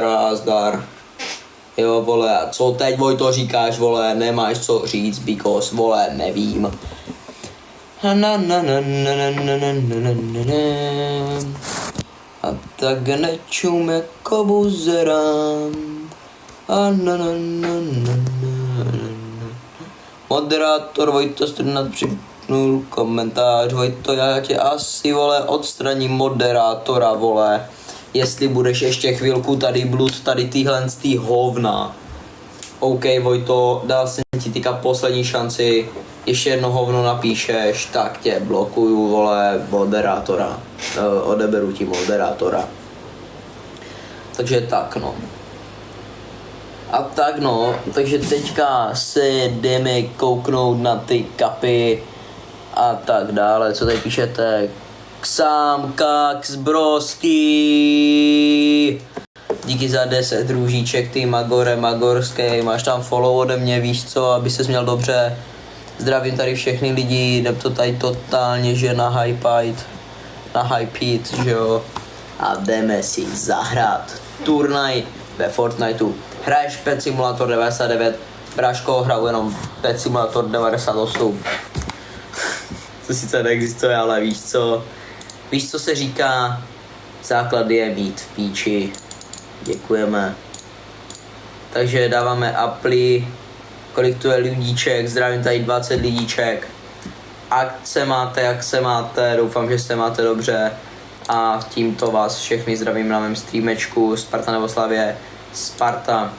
Razdar. Jo, vole, a co teď, Vojto, říkáš, vole, nemáš co říct, because, vole, nevím. A tak nečum jako buzerám. Moderátor Vojto Strnad připnul komentář. Vojto, já tě asi, vole, odstraním moderátora, vole. Jestli budeš ještě chvilku tady blud, tady tyhle z tý hovna. OK, Vojto, dal jsem ti týka poslední šanci. Ještě jedno hovno napíšeš, tak tě blokuju, vole, moderátora. Odeberu ti moderátora. Takže tak, no. A tak, no, takže teďka se jdeme kouknout na ty kapy a tak dále. Co tady píšete? Ksám, kaks, brosky. Díky za 10 růžíček, ty Magore, Magorský. Máš tam follow ode mě, víš co, aby ses měl dobře. Zdravím tady všechny lidi, jdem to tady totálně, že na hypeit, že jo. A jdeme si zahrát turnaj ve Fortniteu. Hraješ Pet Simulator 99, bráško, hraju jenom Pet Simulator 98. To sice neexistuje, ale víš co se říká, základ je mít v píči. Děkujeme. Takže dáváme apply, kolik tu je lidíček, zdravím tady 20 lidíček. Jak se máte, doufám, že se máte dobře. A tímto vás všechny zdravím na mém streamečku Sparta nebo Slavie. Sparta.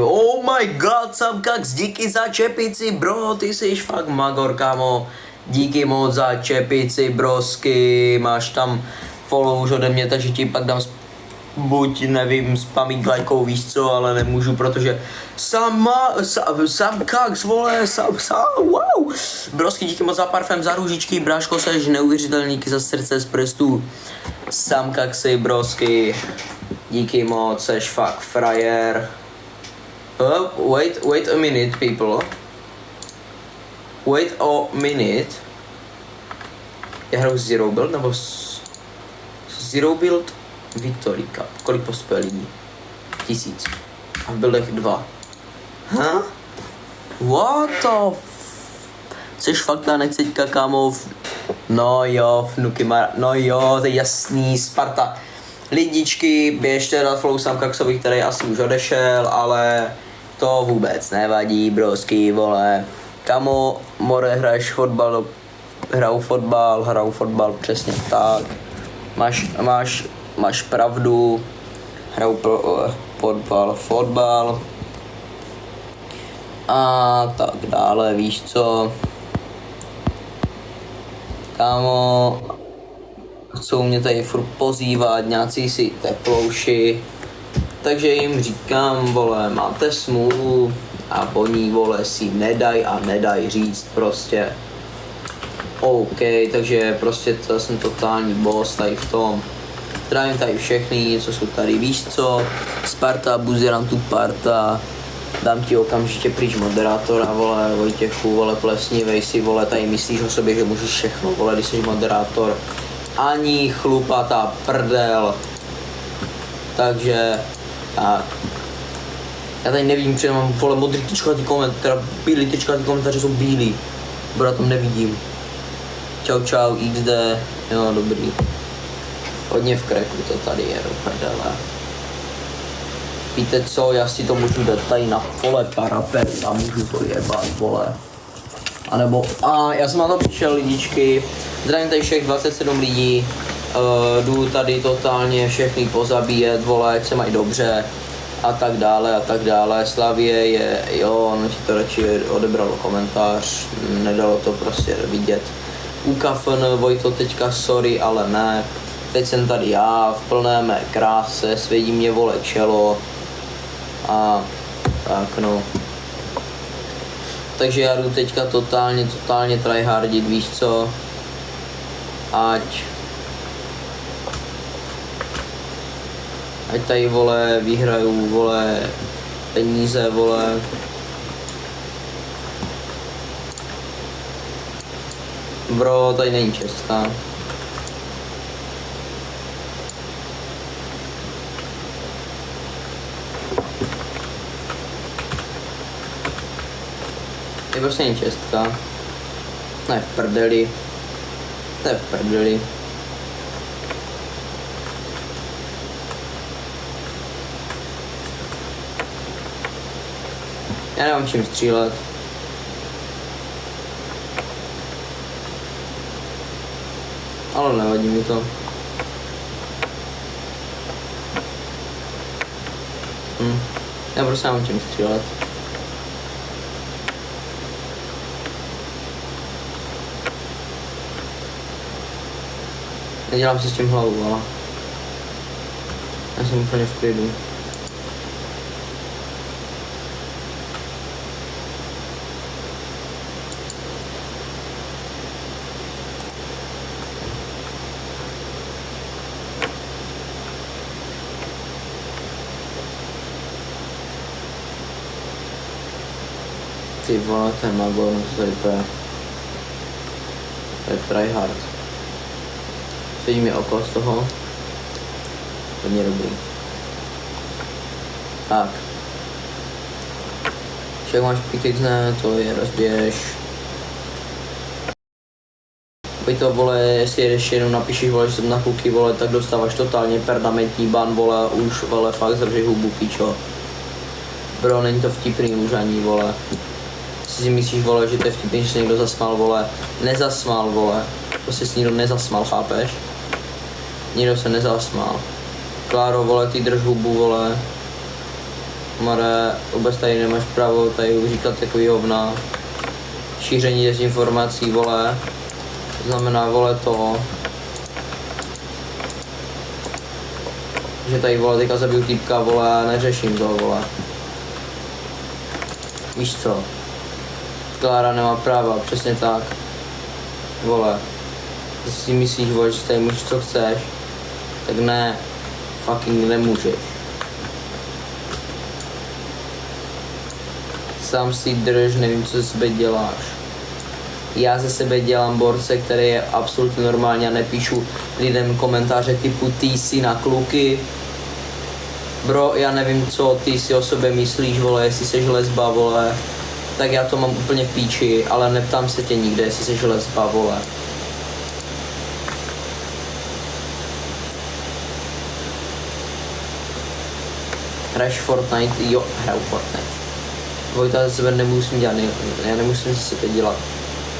Oh my god, Samkax, díky za čepici, bro, ty jsi fakt magor, kámo. Díky moc za čepici, brosky, máš tam follow už ode mě, takže ti pak dám buď, nevím, spamit lajkou, víš co, ale nemůžu, protože Samkax, vole, wow. Brosky, díky moc za parfém, za růžičky, bráško, seš neuvěřitelný, díky za srdce z prstů. Samkaxy, brosky, díky moc, seš fakt frajer. Wait a minute, people. Wait a minute. Já hraju Zero Build nebo Zero Build Victory Cup. Kolik postupuje lidí? 1000. A v buildech 2. Huh? What the Jseš fakt na nechceťka, kámo? No jo, no jo, to je jasný, Sparta. Lidičky, běžte na flow Samkaxovi, který asi už odešel, ale to vůbec nevadí, brosky, vole. Kamo, more, hraješ fotbal, hraju fotbal, přesně tak. Máš pravdu, hraju fotbal. A tak dále, víš co. Kámo, chcou mě tady furt pozývat, nějací si teplouši. Takže jim říkám, vole, máte smůlu a oni, vole, si nedaj říct prostě. OK, takže prostě to jsem totální boss tady v tom. Zdravím tady všechny, co jsou tady, víš co, Sparta, buzerám tu parta. Dám ti okamžitě pryč moderátora, vole, Vojtěchu, vole, plesnivej si, vole, tady myslíš o sobě, že můžeš všechno, vole, když jsi moderátor. Ani chlupatá prdel. Takže, tak. Já tady nevím, protože mám, vole, modrý tyčkatý komentář, teda bílý tyčkatý komentáře jsou bílý. Bo já tam nevidím. Čau, XD, jo, dobrý. Hodně v kreku to tady je, do prdele. Víte co, já si to můžu dát tady na pole parapet a můžu to jebat, vole. A nebo, já jsem na to přišel, lidičky. Zdravím tady všech 27 lidí. Jdu tady totálně všechny pozabíjet, vole, ať se mají dobře. A tak dále. Slavie je, jo, ono ti to radši odebralo komentář. Nedalo to prostě vidět. UKFN, Vojto teďka sorry, ale ne. Teď jsem tady já v plné mé kráse, svědí mě, vole, čelo. A tak no. Takže já jdu teďka totálně tryhardit, víš co. Ať tady, vole, vyhraju, vole, peníze, vole. Bro, tady není česká. Je prostě jen čestka. Ne v prdeli. To je v prdeli. Já nemám čím střílet. Ale nevadí mi to. Já prostě nemám čím střílet. Nedělám si s tím hlavu, ale já jsem úplně v klidu. Ty vole, ten Magor, to je úplně... To je tryhard. Sedí mi oko z toho. Hodně dobrý. Tak. Však máš pickaxe, to je rozběž. Pojď to, vole, jestli jedeš jenom napíšeš, vole, že jsem na kluky, vole, tak dostáváš totálně permanentní ban, vole, už, vole, fakt zavři hubu, pičo. Bro, není to vtipný už ani, vole. Jestli si myslíš, vole, že to je vtipný, že se někdo zasmál, vole, nezasmál, vole. Prostě si někdo nezasmál, chápeš? Nikdo se nezasmál. Kláro, vole, ty drž hubu, vole. Mare, vůbec tady nemáš právo tady říkat takový hovna. Šíření dezinformací, vole. To znamená, vole, to. Že tady, vole, teďka zabiju týpka, vole, a neřeším to, vole. Víš co? Klára nemá práva, přesně tak. Vole. Když si myslíš, vole, že tady můžeš co chceš, tak ne, fucking nemůžeš. Sám si drž, nevím, co ze sebe děláš. Já ze sebe dělám borce, který je absolutně normální a nepíšu lidem komentáře typu ty si na kluky. Bro, já nevím, co ty si o sobě myslíš, vole, jestli jsi lesba, vole. Tak já to mám úplně v píči, ale neptám se tě nikde, jestli jsi lesba, vole. Hraješ Fortnite? Jo, hraju Fortnite. Vojta, za sebe nemusím dělat, já nemusím si to dělat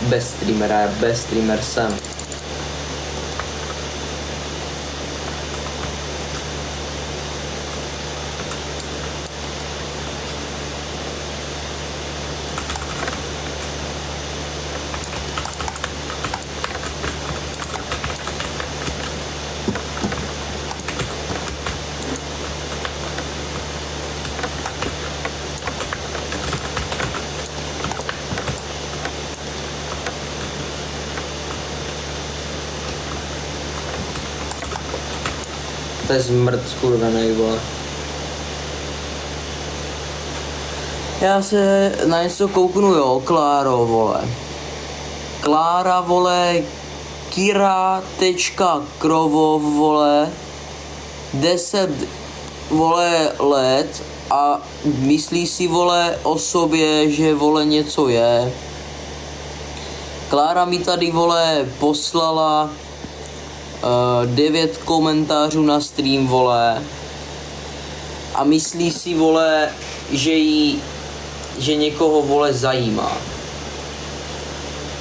bez streamera, já bez streamer jsem. To je zmrt skurvenej, vole. Já se na něco kouknu, jo, Kláro, vole. Klára, vole, Kira.Krovov, vole, 10, vole, let a myslí si, vole, o sobě, že, vole, něco je. Klára mi tady, vole, poslala 9 komentářů na stream, vole, a myslí si, vole, že někoho, vole, zajímá.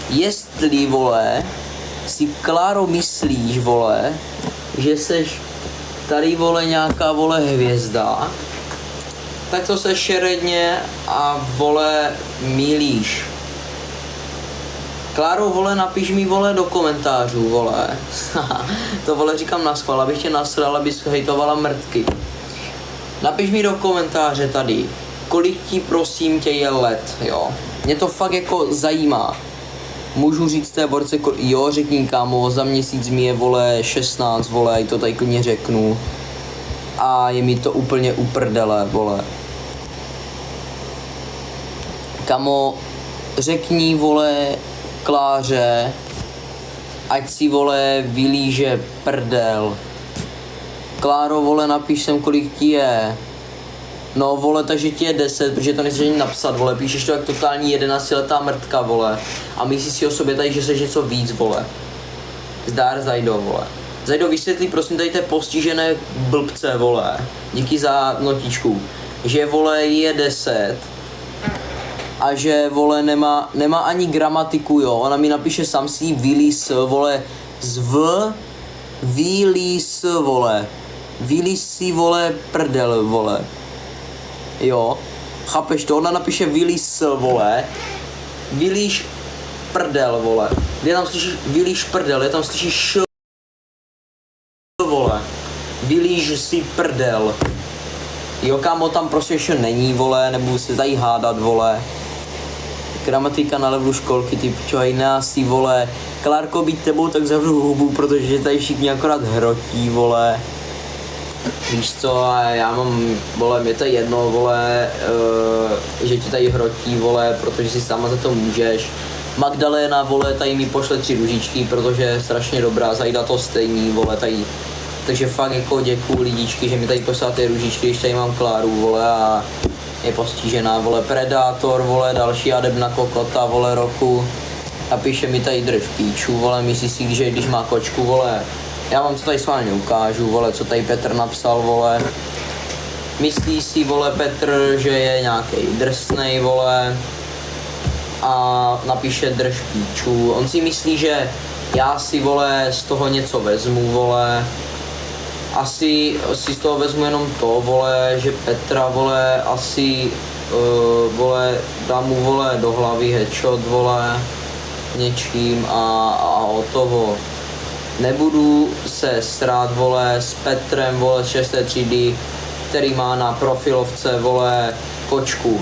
Jestli, vole, si, Kláro, myslíš, vole, že seš tady, vole, nějaká, vole, hvězda, tak to se šeredně a, vole, mýlíš. Kláro, vole, napiš mi, vole, do komentářů, vole. To, vole, říkám naschvál, abych tě nasral, abys hejtovala mrtky. Napiš mi do komentáře tady, kolik ti, prosím tě, je let, jo. Mě to fakt jako zajímá. Můžu říct té borce, jo, řekni, kámo, za měsíc mi je, vole, 16, vole, i to tady klidně řeknu. A je mi to úplně uprdele, vole. Kamo, řekni, vole, Kláře, ať si, vole, vylíže prdel. Kláro, vole, napiš sem, kolik ti je. No vole, takže ti je 10, protože to nechceš ani napsat, vole, píšeš to jak totální 11letá mrtka, vole. A myslíš si o sobě tady, že jsi něco víc, vole. Zdár Zajdo, vole. Zajdo, vysvětlí prosím tady té postižené blbce, vole. Díky za notičku. Že, vole, je 10. A že, vole, nemá ani gramatiku, jo. Ona mi napíše sam si Willis, vole, Willis, vole. Willis si, vole, prdel, vole. Jo. Chápeš to? Ona napíše Willis, vole. Willis prdel, vole. Kde tam slyšíš Willis prdel, kde tam slyšíš vole. Willis si prdel. Jo, kámo, tam prostě ještě není, vole, nebudu se tady hádat, vole. Gramatika na levelu školky, ty pičovej násí, vole. Klárko, být tebou, tak zavřu hubu, protože tady všichni akorát hrotí, vole. Víš co, a já mám, vole, mě to jedno, vole, že ti tady hrotí, vole, protože si sama za to můžeš. Magdalena, vole, tady mi pošle 3 ružičky, protože je strašně dobrá, Zajda to stejný, vole, tady. Takže fakt jako děkuju lidičky, že mi tady posláte ružičky, když tady mám Kláru, vole, a je postižená, vole, Predátor, vole, další adebna kokota, vole, roku. A píše mi tady drž píču, vole, myslí si, že když má kočku, vole, já vám to tady s vámi ukážu, vole, co tady Petr napsal, vole. Myslí si, vole, Petr, že je nějaký drsnej, vole, a napíše drž píču. On si myslí, že já si, vole, z toho něco vezmu, vole. Asi si z toho vezmu jenom to, vole, že Petra, vole, asi, vole, dám mu, vole, do hlavy headshot, vole, něčím a o toho. Nebudu se srát, vole, s Petrem, vole, z 6. třídy, který má na profilovce, vole, kočku.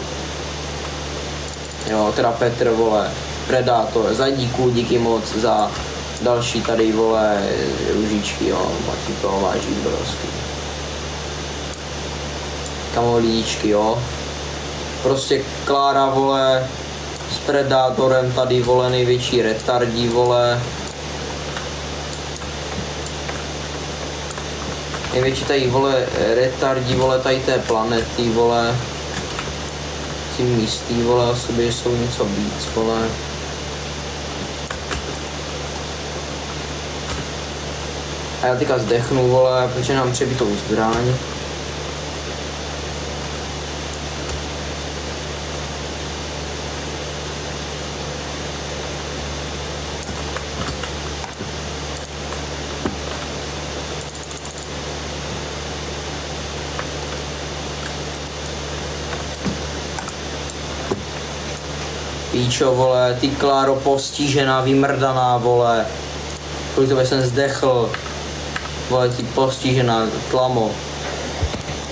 Jo, teda Petr, vole, Predátor, Zajdíku, díky moc za další tady, vole, ružičky, jo, si to váží obrovský. Kamo lidičky, jo. Prostě Klára, vole, s Predátorem tady, vole, největší retardí, vole. Největší tady, vole, retardí, vole, tady té planety, vole. Si myslí, vole, o sobě, že jsou něco víc, vole. A já teďka zdechnu, vole, protože nám přebitou zbraň. Píčo, vole, ty Kláro postižená, vymrdaná, vole. Kvůli tebe jsem zdechl. Vole, ty postižená, tlamo.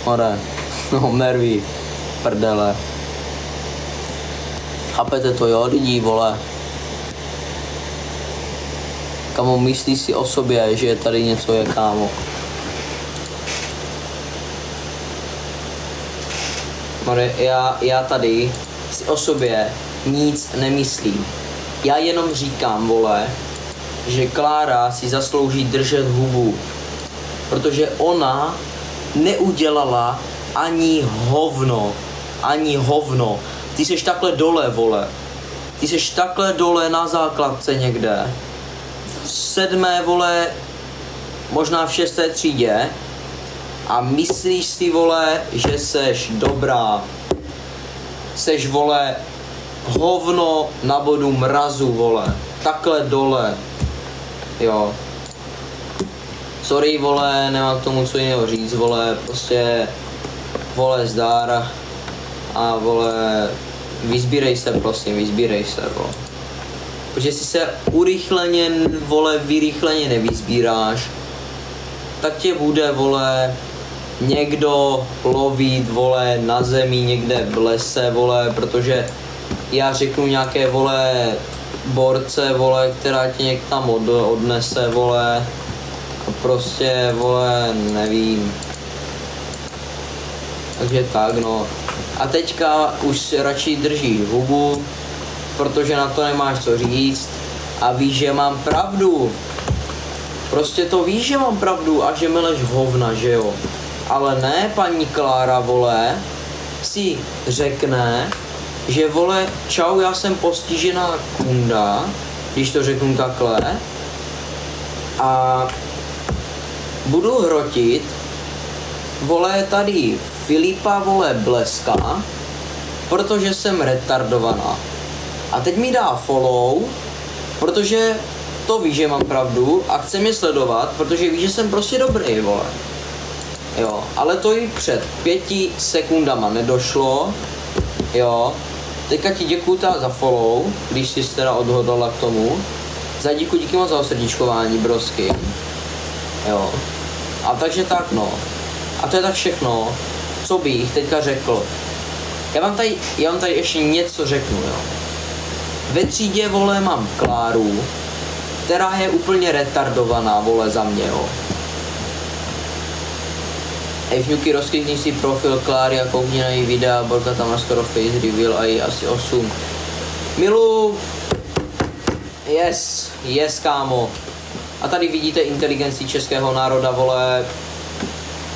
More, no nerví, prdele. Chápete to, jo, lidi, vole. Kamo, myslí si o sobě, že tady něco je, kámo. More, já tady si o sobě nic nemyslím. Já jenom říkám, vole, že Klára si zaslouží držet hubu. Protože ona neudělala ani hovno. Ani hovno. Ty seš takhle dole, vole. Ty seš takhle dole na základce někde. V 7. vole, možná v 6. třídě. A myslíš si, vole, že seš dobrá. Seš, vole, hovno na bodu mrazu, vole. Takhle dole. Jo. Sorry, vole, nemám k tomu co jiného říct, vole, prostě, vole, zdar a, vole, vyzbírej se, prosím, vyzbírej se, vole. Protože si se urychleně, vole, vyrychleně nevyzbíráš, tak tě bude, vole, někdo lovit, vole, na zemi, někde v lese, vole, protože já řeknu nějaké, vole, borce, vole, která tě někam odnese, vole. Prostě, vole, nevím. Takže tak, no. A teďka už radši držíš hubu, protože na to nemáš co říct a víš, že mám pravdu. Prostě to víš, že mám pravdu a že mileš hovna, že jo. Ale ne, paní Klára, vole, si řekne, že vole, čau, já jsem postižená kunda, když to řeknu takhle, a budu hrotit, vole, tady Filipa, vole, Bleska, protože jsem retardovaná. A teď mi dá follow, protože to ví, že mám pravdu a chce mě sledovat, protože ví, že jsem prostě dobrý, vole. Jo, ale to i před 5 sekundama nedošlo, jo. Teďka ti děkuju za follow, když jsi teda odhodlala k tomu. Díky moc za osrdíčkování, brosky. Jo. A takže tak, no. A to je tak všechno, co bych teďka řekl. Já vám tady ještě něco řeknu, jo. Ve třídě, vole, mám Kláru, která je úplně retardovaná, vole, za mě, jo. Fňuky, rozklikni si profil Kláry a koukni na její videa, Borka tam má skoro face reveal a jí asi 8. Milu, yes, kámo. A tady vidíte inteligenci českého národa, vole,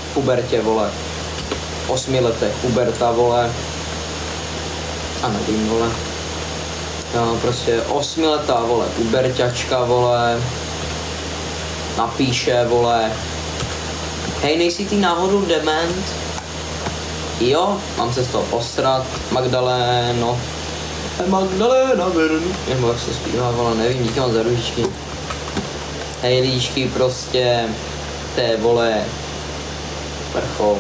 v pubertě, vole. 8 letech, puberta, vole. A nevím, vole. Jo, prostě 8 letá, vole, puberťačka, vole. Napíše, vole. Hej, nejsi ty náhodou dement? Jo, mám se z toho posrat, Magdaléno. Magdaléna Vernu. Nebo jak se zpívá, vole, nevím, díky vám za ružičky. Hej, líčky, prostě, té, vole, vrchol.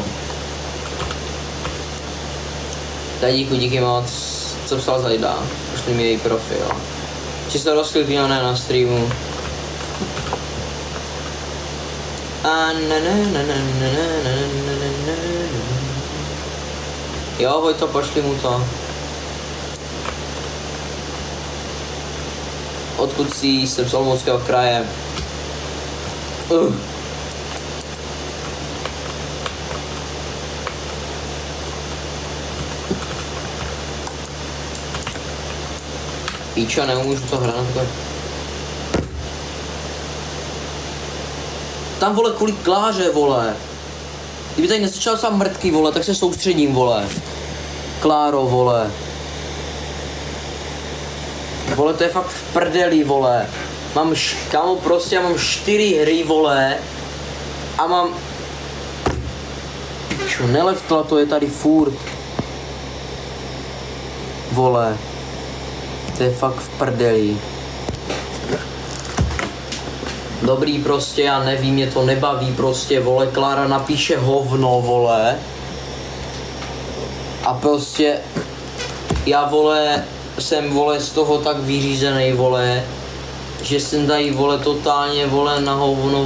Tak díky moc, co psal Zajda, pošli mi její profil. Čisto rozklikněné na streamu. Jo, Vojto, pošli mu to. Odkud jsi? Jsem z Olomouckého kraje. Píčo, nemůžu to hrát na takové. Tam, vole, kvůli Kláře, vole. Kdyby tady nesečal sám mrtky, vole, tak se soustředím, vole. Kláro, vole. Vole, to je fakt v prdeli, vole. Kámo, prostě já mám 4 hry, vole. A mám... Čo, neleftla, to je tady furt. Vole. To je fakt v prdeli. Dobrý, prostě, já nevím, mě to nebaví, prostě, vole, Klára napíše hovno, vole. A prostě, já, vole, jsem, vole, z toho tak vyřízený, vole, že jsem tady, vole, totálně, vole, na hovno,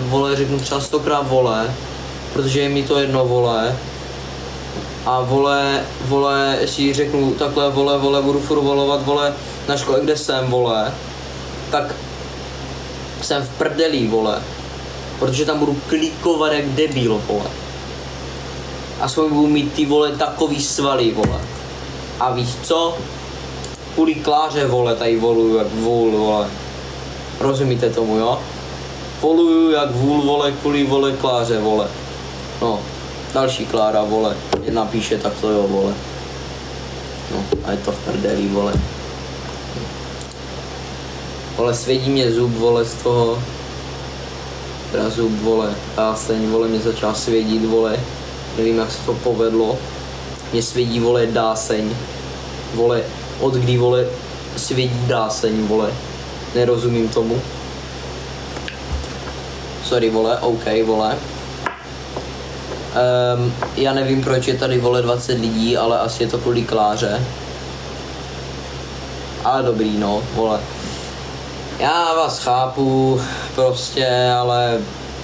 vole, řeknu třeba 100krát, vole, protože je mi to jedno, vole. A vole, si řeknu takhle, vole, budu furt volovat, vole, na škole, kde jsem, vole, tak jsem v prdeli, vole, protože tam budu klikovat jak debil, vole. A svoj budu mít ty, vole, takový svaly, vole. A víš co? Kvůli Kláře, vole, tady voluju jak vůl, vole. Rozumíte tomu, jo? Voluju jak vůl, vole, kvůli, vole, Kláře, vole. No, další Klára, vole, mě napíše takto, jo, vole. No, a je to v prdeli, vole. Vole, svědí mě zub, vole, z toho. Teda zub, vole, dáseň, vole, mě začal svědit, vole. Nevím, jak se to povedlo. Mě svědí, vole, dáseň. Vole, od kdy, vole, svědí dáseň, vole. Nerozumím tomu. Sorry, vole, OK, vole. Já nevím, proč je tady, vole, 20 lidí, ale asi je to kvůli Kláře. Ale dobrý, no, vole. Já vás chápu, prostě, ale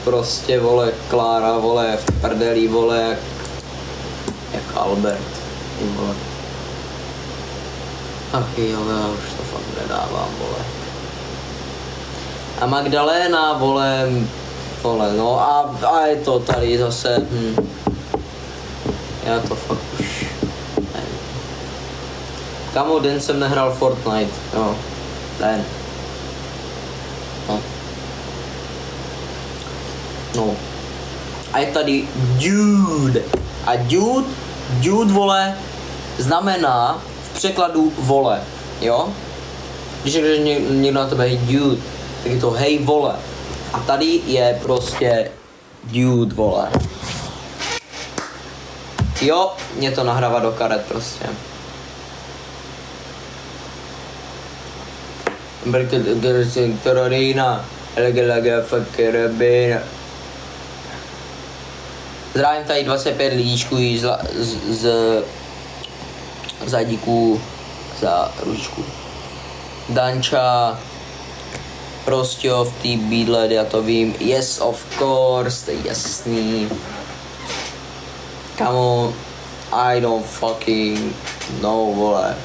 prostě, vole, Klára, vole, v prdeli, vole, jak Albert, vole. Ach jo, já už to fakt nedávám, vole. A Magdaléna, vole, no a je to tady zase, Já to fakt už nevím. Kamo, den jsem nehrál Fortnite, jo, den. No. A je tady Dude. A Dude Dude, vole, znamená v překladu vole, jo? Když řekneš někdo na tebe hey dude, tak je to hej vole. A tady je prostě dude, vole. Jo, mě to nahrává do karet prostě. Zdravím tady 25 lidíčků z zadíků za ručičku. Danča, prostě v té bídle, já to vím. Yes, of course, to je jasný. Kamo, I don't fucking know, vole.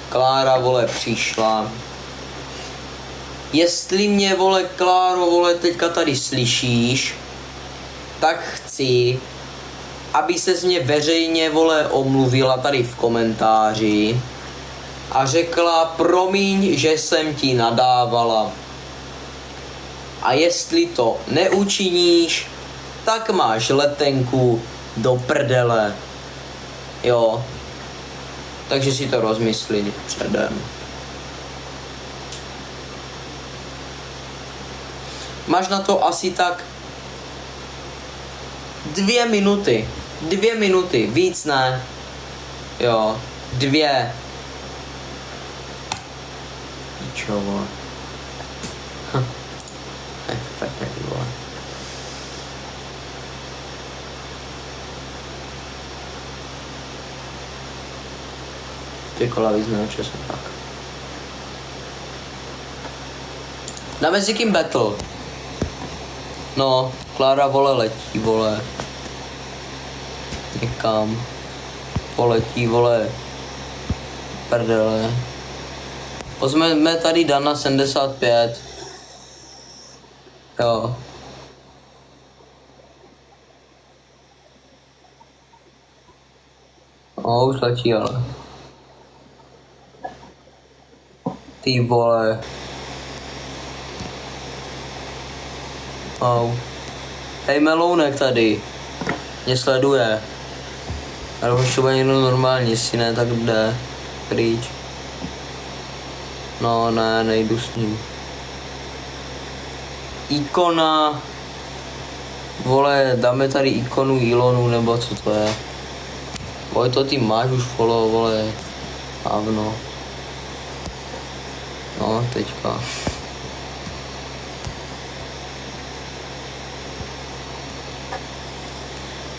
Klára, vole, přišla. Jestli mě, vole, Kláro, vole, teďka tady slyšíš, tak chci, aby ses mě veřejně, vole, omluvila tady v komentáři a řekla, promiň, že jsem ti nadávala. A jestli to neučiníš, tak máš letenku do prdele. Jo. Takže si to rozmysli předem. Máš na to asi tak 2 minuty. 2 minuty, víc ne. Jo, 2. Píčo, vole. Tak nevím, vole. Ty kola vyzme časem tak. Dáme si kým battle. No, Klára, vole, letí, vole. Někam. Poletí, vole. Prdele. Pozmeme tady Dana 75. Jo. O, už letí, ale. Ty vole. Oh. Hej, Melounek tady. Mě sleduje. Ale už to bude někdo normální, jestli ne, tak jde. Pryč. No ne, nejdu s ním. Ikona. Vole, dáme tady ikonu Ilonu, nebo co to je. Vole, to ty máš už follow, vole. Ávno. No, teďka.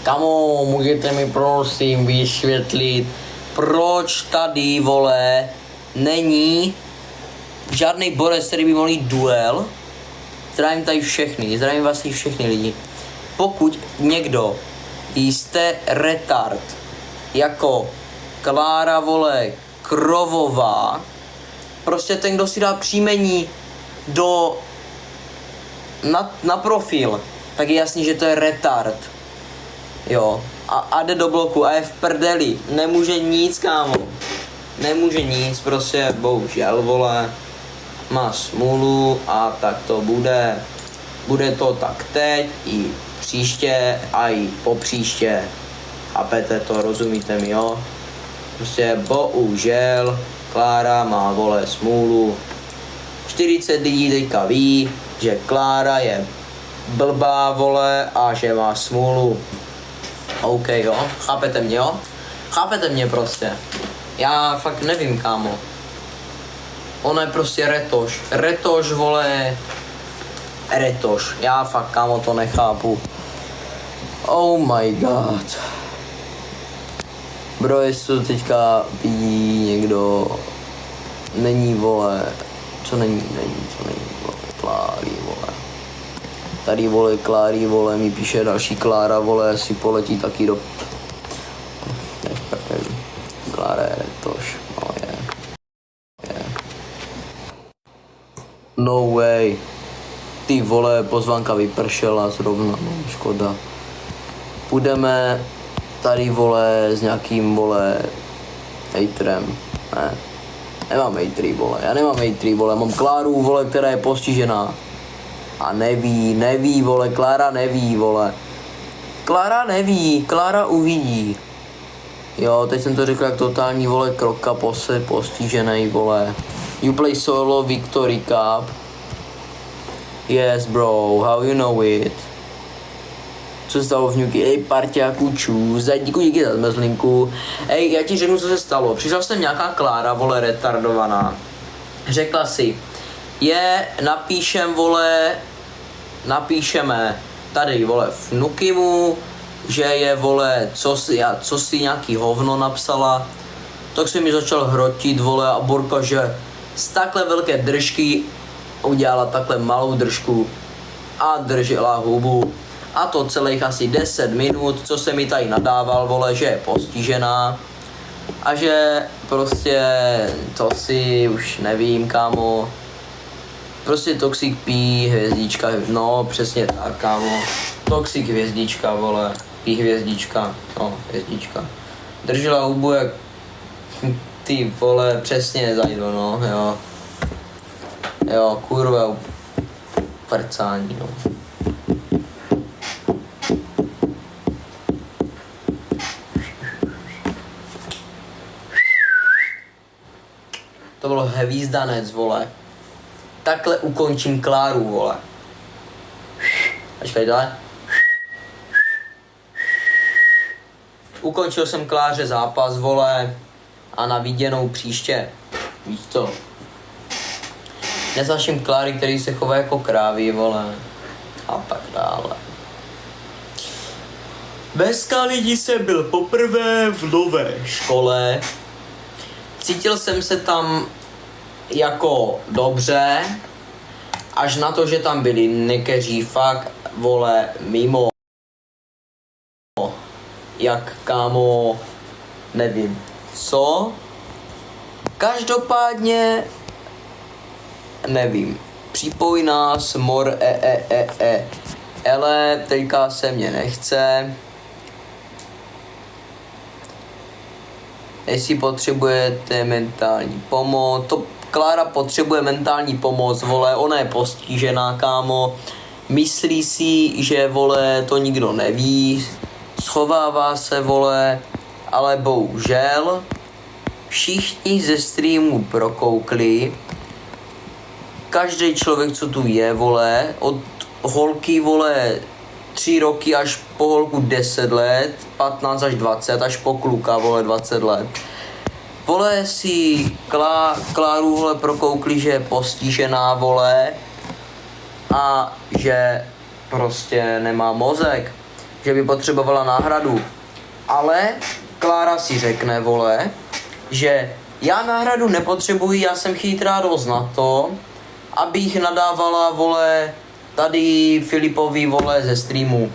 Kamo, můžete mi prosím vysvětlit, proč tady, vole, není žádný borec, který by mohl jít duel? Zdravím tady všechny, zdravím vás všechny lidi. Pokud někdo jste retard, jako Klára, vole, Krovová, prostě ten, kdo si dá příjmení na profil, tak je jasný, že to je retard. Jo, a jde do bloku a je v prdeli, nemůže nic, kámo. Nemůže nic, prostě bohužel, vole. Má smůlu a tak to bude. Bude to tak teď, i příště a i po příště. Chápete to, rozumíte mi, jo? Prostě bohužel, Klára má, vole, smůlu. 40 lidí teďka ví, že Klára je blbá, vole, a že má smůlu. OK, jo? Chápete mě, jo? Chápete mě prostě. Já fakt nevím, kámo. Ono je prostě retoš. Retoš, vole. Retoš. Já fakt, kámo, to nechápu. Oh my god. Bro, jestli to teďka vidí někdo. Není, vole. Co není, vole. Kláry, vole. Tady, vole, Kláry, vole, mi píše další Klára, vole, si poletí taky do... Klára je retoš, no je. No way. Ty vole, pozvánka vypršela zrovna, no, škoda. Půjdeme tady, vole, s nějakým, vole, hejtrem, ne. Nemám hejtry, vole, já nemám hejtry, vole, mám Kláru, vole, která je postižená. A neví, vole, Klára neví, vole. Klára neví, Klára uvidí. Jo, teď jsem to řekl jak totální, vole, kroka postižený, vole. You play solo Victory Cup? Yes, bro, how you know it? Co se stalo v Nuky? Ej, parťáku, čus, díky za zmrzlinku. Ej, já ti řeknu, co se stalo. Přišla jsem nějaká Klára, vole, retardovaná. Řekla si, napíšeme tady, vole, v Nukimu, že je, vole, co si nějaký hovno napsala. Tak se mi začal hrotit, vole, a Borka, že z takhle velké držky udělala takhle malou držku a držela hubu. A to celých asi 10 minut, co se mi tady nadával, vole, že je postižená. A že prostě, to si už nevím, kámo. Prostě Toxic P, hvězdička, no přesně tak, kámo. Toxic hvězdička, vole, P hvězdička, no, hvězdička. Držela hubu jak ty, vole, přesně zajdu, no, jo. Jo, kurva, prcání, no. To bylo hvízdanec, vole. Takhle ukončím Kláru, vole. Počkej, dole. Ukončil jsem Kláře zápas, vole. A na viděnou příště. Víš co? Nezaším Kláry, který se chová jako krávy, vole. A tak dále. Dneska lidi jsem byl poprvé v nové škole. Cítil jsem se tam jako dobře, až na to, že tam byli někteří fakt, vole, mimo. Jak, kámo, nevím co. Každopádně, nevím, připoj nás, mor, ale teďka se mě nechce. Jestli potřebujete mentální pomoc, to Klára potřebuje mentální pomoc, vole, ona je postižená, kámo. Myslí si, že, vole, to nikdo neví, schovává se, vole, ale bohužel všichni ze streamu prokoukli. Každý člověk, co tu je, vole, od holky, vole, 3 roky až po holku 10 let, 15 až 20, až po kluka, vole, 20 let. Vole, si Kláru, vole, prokoukli, že je postižená, vole, a že prostě nemá mozek, že by potřebovala náhradu. Ale Klára si řekne, vole, že já náhradu nepotřebuji, já jsem chytrá dost na to, abych nadávala, vole, tady Filipovi, vole, ze streamu.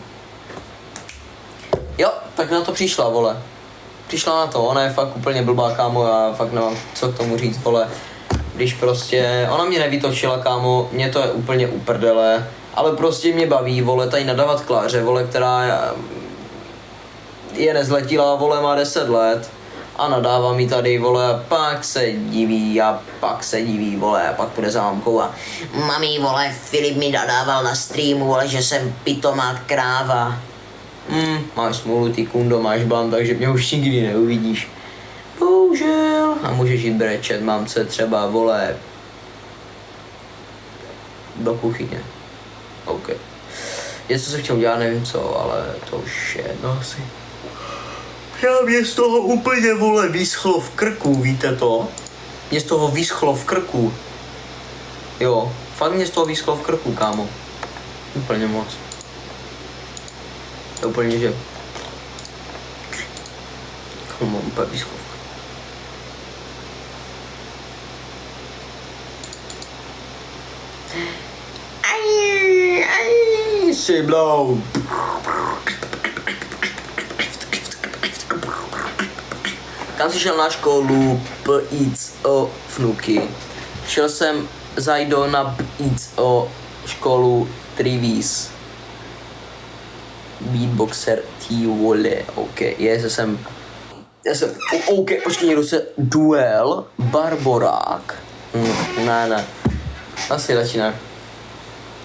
Jo, tak na to přišla, vole. Přišla na to, ona je fakt úplně blbá, kámo, já fakt nemám co k tomu říct, vole. Když prostě, ona mě nevytočila, kámo, mě to je úplně uprdele, ale prostě mě baví, vole, tady nadávat Kláře, vole, která je nezletila, vole, má 10 let. A nadává mi tady, vole, a pak se diví, vole, a pak půjde za mamkou a mami, vole, Filip mi nadával na streamu, vole, že jsem pitomá kráva. Máš smůlu, ty kundo, máš ban, takže mě už nikdy neuvidíš. Bohužel. A můžeš jít brečet mamce třeba, vole, do kuchyně. OK. Něco jsem chtěl udělat, nevím co, ale to už je jedno asi. Mě z toho úplně, vole, vyschlo v krku, víte to? Mě z toho vyschlo v krku. Jo, fakt mě z toho vyschlo v krku, kámo. Úplně moc. To úplně, že... Kámo, úplně vyschlo v krku. Si blow. Kam jsi šel na školu PICO vnuky? Šel jsem zajdo na PICO školu Trivis. Beatboxer ty vole, OK, já jsem, OK, počkej, někdo se duel, Barborák, ne, asi radši ne.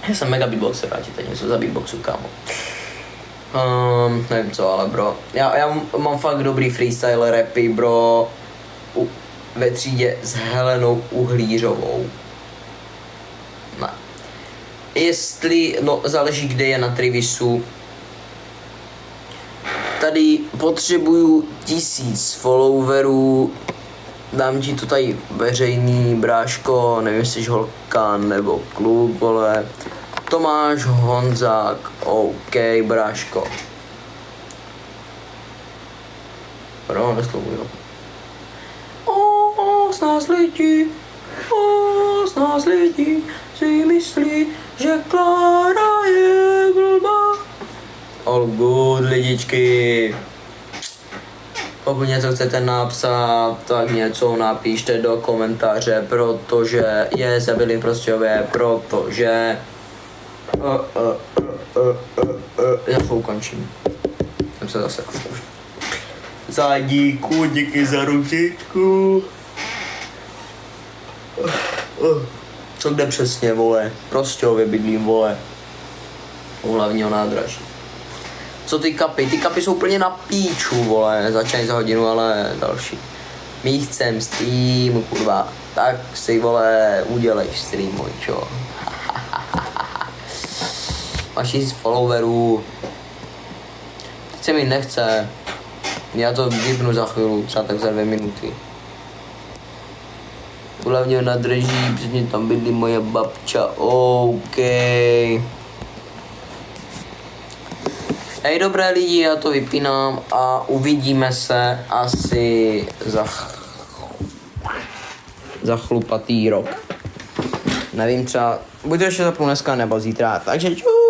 Já jsem mega beatboxer, ať teď něco za beatboxu, kámo. Nevím co, ale bro. Já mám fakt dobrý freestyle rapy, bro. Ve třídě s Helenou Uhlířovou. Ne. Jestli, no záleží kde je na Trivisu. Tady potřebuju 1000 followerů. Dám ti to tady veřejný, bráško, nevím jestli jsi holka nebo kluk, vole. Tomáš Honzák, OK, bráško. Bro, neslovuj ho. Z nás lidí si myslí, že Klára je blbá. All good, lidičky. Pokud něco chcete napsat, tak něco napište do komentáře, protože je zabili Prostějově, protože já to ukončím. Jsem se zase Zádíku, díky za ručičku. Co kde přesně, vole? Prostějově bydlím, vole. U hlavního nádraží. Co ty kapy? Ty kapy jsou úplně na píču, vole. Začínají za hodinu, ale další. My chcem stream, kurva. Tak si, vole, udělej stream, mojčo. Máš 1000 followerů. Teď se mi nechce. Já to vypnu za chvíli, třeba tak za 2 minuty. U hlavního nádraží, přesně tam bydlí moje babča, OK. Hej dobré lidi, já to vypínám a uvidíme se asi za chlupatý rok. Nevím, třeba buď to ještě zapnu dneska nebo zítra, takže čau.